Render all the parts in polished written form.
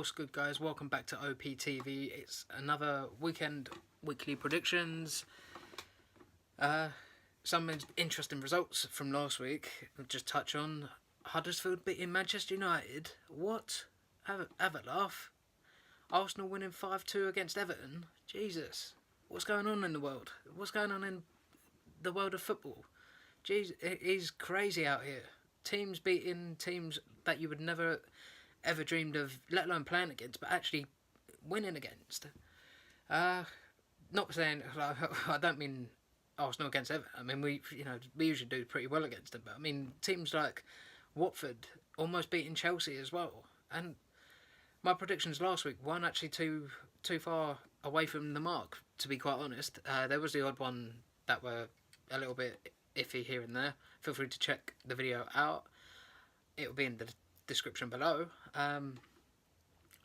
What's good, guys? Welcome back to OPTV. It's another weekly predictions. Some interesting results from last week. I'll just touch on Huddersfield beating Manchester United. What? Have a laugh. Arsenal winning 5-2 against Everton. Jesus. What's going on in the world? What's going on in the world of football? Jeez, it is crazy out here. Teams beating teams that you would never ever dreamed of, let alone playing against, but actually winning against. Not saying, I don't mean Arsenal against Everton. I mean, we usually do pretty well against them, but I mean teams like Watford almost beating Chelsea as well. And my predictions last week weren't actually too far away from the mark, to be quite honest. There was the odd one that were a little bit iffy here and there. Feel free to check the video out. It will be in the description below.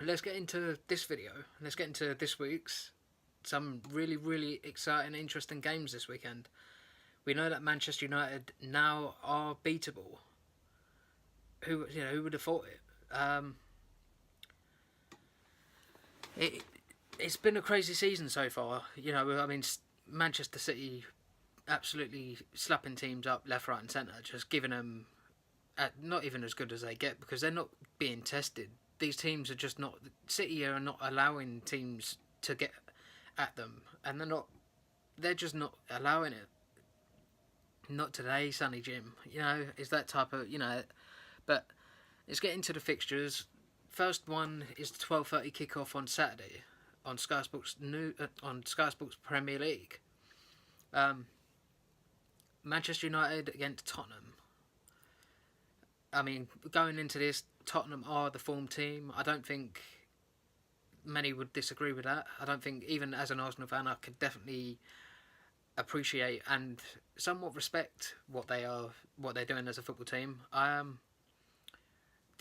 Let's get into this video. Let's get into this week's. Some really exciting, interesting games this weekend. We know that Manchester United now are beatable. Who would have thought it? It's been a crazy season so far. I mean, Manchester City absolutely slapping teams up left, right, and centre, just giving them not even as good as they get because they're not being tested. These teams are just not. City are not allowing teams to get at them, and they're just not allowing it. Not today, Sonny Jim. It's that type of But let's get into the fixtures. First one is the 12:30 kickoff on Saturday on Sky Sports Premier League. Manchester United against Tottenham. I mean, going into this, Tottenham are the form team. I don't think many would disagree with that. I don't think, even as an Arsenal fan, I could definitely appreciate and somewhat respect what they're doing as a football team. The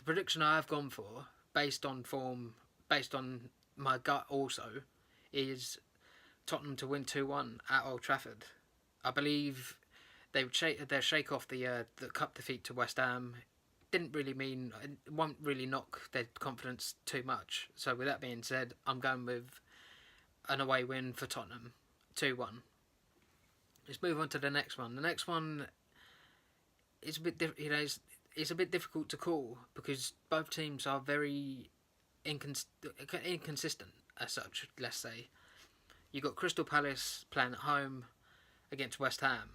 prediction I have gone for, based on form, based on my gut also, is Tottenham to win 2-1 at Old Trafford. I believe they would shake off the cup defeat to West Ham. It won't really knock their confidence too much. So with that being said, I'm going with an away win for Tottenham, 2-1. Let's move on to the next one. The next one is a bit it's a bit difficult to call because both teams are very inconsistent as such. Let's say you got Crystal Palace playing at home against West Ham.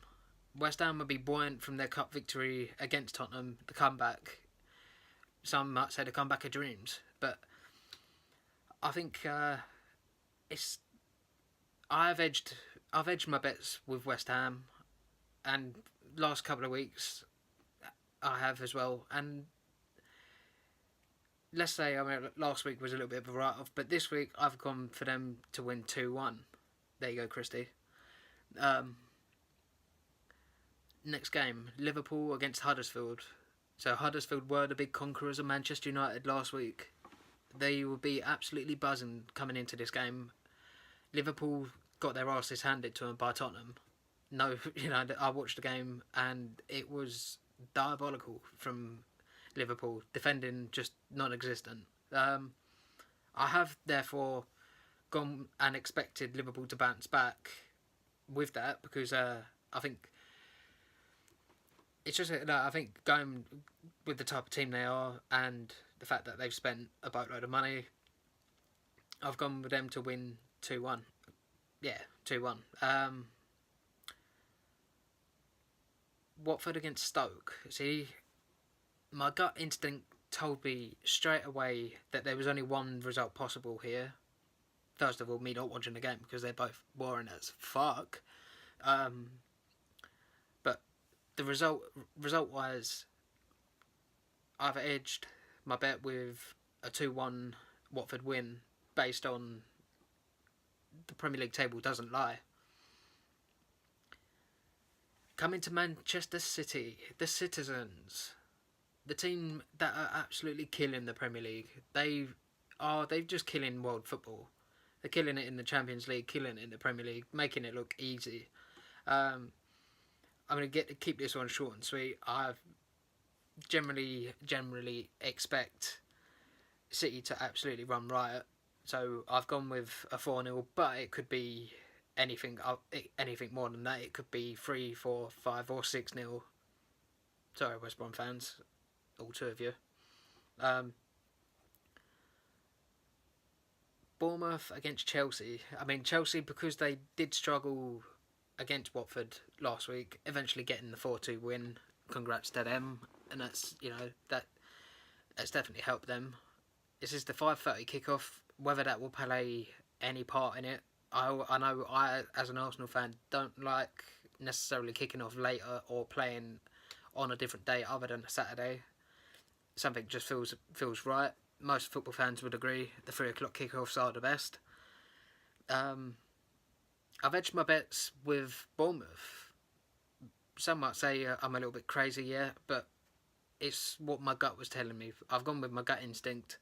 West Ham would be buoyant from their cup victory against Tottenham, the comeback. Some might say the comeback of dreams, but I think I've edged my bets with West Ham, and last couple of weeks I have as well. And let's say last week was a little bit of a write-off, but this week I've gone for them to win 2-1. There you go, Christy. Next game, Liverpool against Huddersfield. So Huddersfield were the big conquerors of Manchester United last week. They will be absolutely buzzing coming into this game. Liverpool got their asses handed to them by Tottenham. I watched the game and it was diabolical from Liverpool, defending just non-existent. I have therefore gone and expected Liverpool to bounce back with that because I think it's just I think going with the type of team they are and the fact that they've spent a boatload of money, I've gone with them to win 2-1. Yeah, 2-1. Watford against Stoke. See, my gut instinct told me straight away that there was only one result possible here. First of all, me not watching the game because they're both boring as fuck. But the result-wise, I've edged my bet with a 2-1 Watford win based on the Premier League table doesn't lie. Coming to Manchester City, the Citizens, the team that are absolutely killing the Premier League. They're just killing world football. They're killing it in the Champions League, killing it in the Premier League, making it look easy. I'm going to keep this one short and sweet. I generally expect City to absolutely run riot. So I've gone with a 4-0, but it could be anything more than that. It could be 3, 4, 5 or 6-0. Sorry, West Brom fans, all two of you. Bournemouth against Chelsea. I mean, Chelsea, because they did struggle against Watford last week, eventually getting the 4-2 win. Congrats to them, and that's that's definitely helped them. This is the 5:30 kickoff. Whether that will play any part in it, I know I, as an Arsenal fan, don't like necessarily kicking off later or playing on a different day other than a Saturday. Something just feels right. Most football fans would agree the 3 o'clock kickoffs are the best. I've edged my bets with Bournemouth. Some might say I'm a little bit crazy, yeah, but it's what my gut was telling me. I've gone with my gut instinct.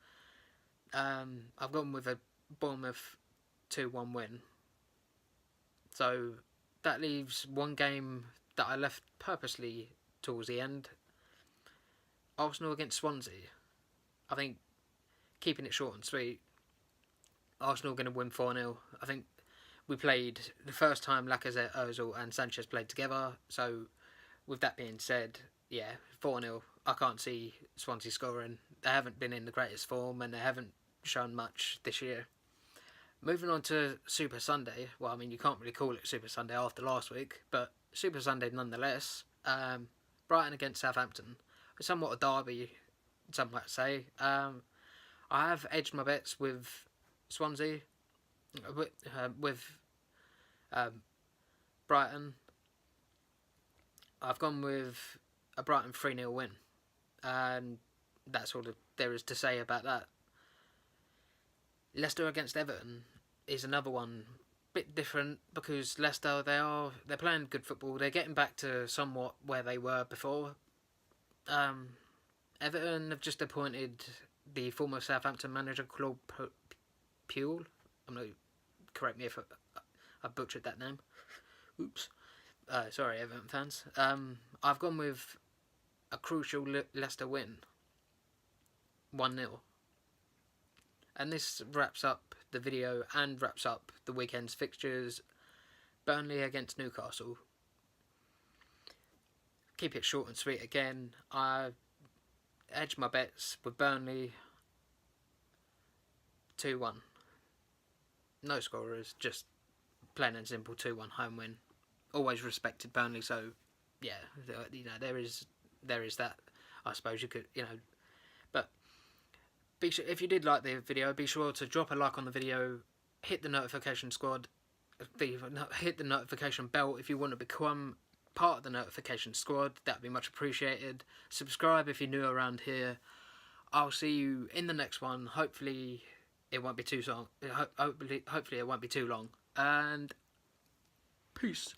I've gone with a Bournemouth 2-1 win. So that leaves one game that I left purposely towards the end. Arsenal against Swansea. I think, keeping it short and sweet, Arsenal going to win 4-0. I think we played the first time Lacazette, Ozil and Sanchez played together. So with that being said, yeah, 4-0. I can't see Swansea scoring. They haven't been in the greatest form and they haven't shown much this year. Moving on to Super Sunday. Well, I mean, you can't really call it Super Sunday after last week, but Super Sunday nonetheless. Brighton against Southampton. Somewhat a derby, some might say. I have edged my bets with Swansea, with Brighton. I've gone with a Brighton 3-0 win, and that's all there is to say about that. Leicester against Everton is another one, bit different because Leicester they're playing good football. They're getting back to somewhat where they were before. Everton have just appointed the former Southampton manager Claude Puel. I'm not, correct me if I butchered that name. Oops. Sorry, Everton fans. I've gone with a crucial Leicester win, 1-0. And this wraps up the video and wraps up the weekend's fixtures. Burnley against Newcastle. Keep it short and sweet again. I edge my bets with Burnley 2-1. No scorers, just plain and simple 2-1 home win. Always respected Burnley, so yeah, there is that. I suppose you could, but be sure, if you did like the video, be sure to drop a like on the video, hit the notification squad, hit the notification bell if you want to become part of the notification squad. That'd be much appreciated. Subscribe if you're new around here. I'll see you in the next one. Hopefully it won't be too long. Hopefully it won't be too long. And peace.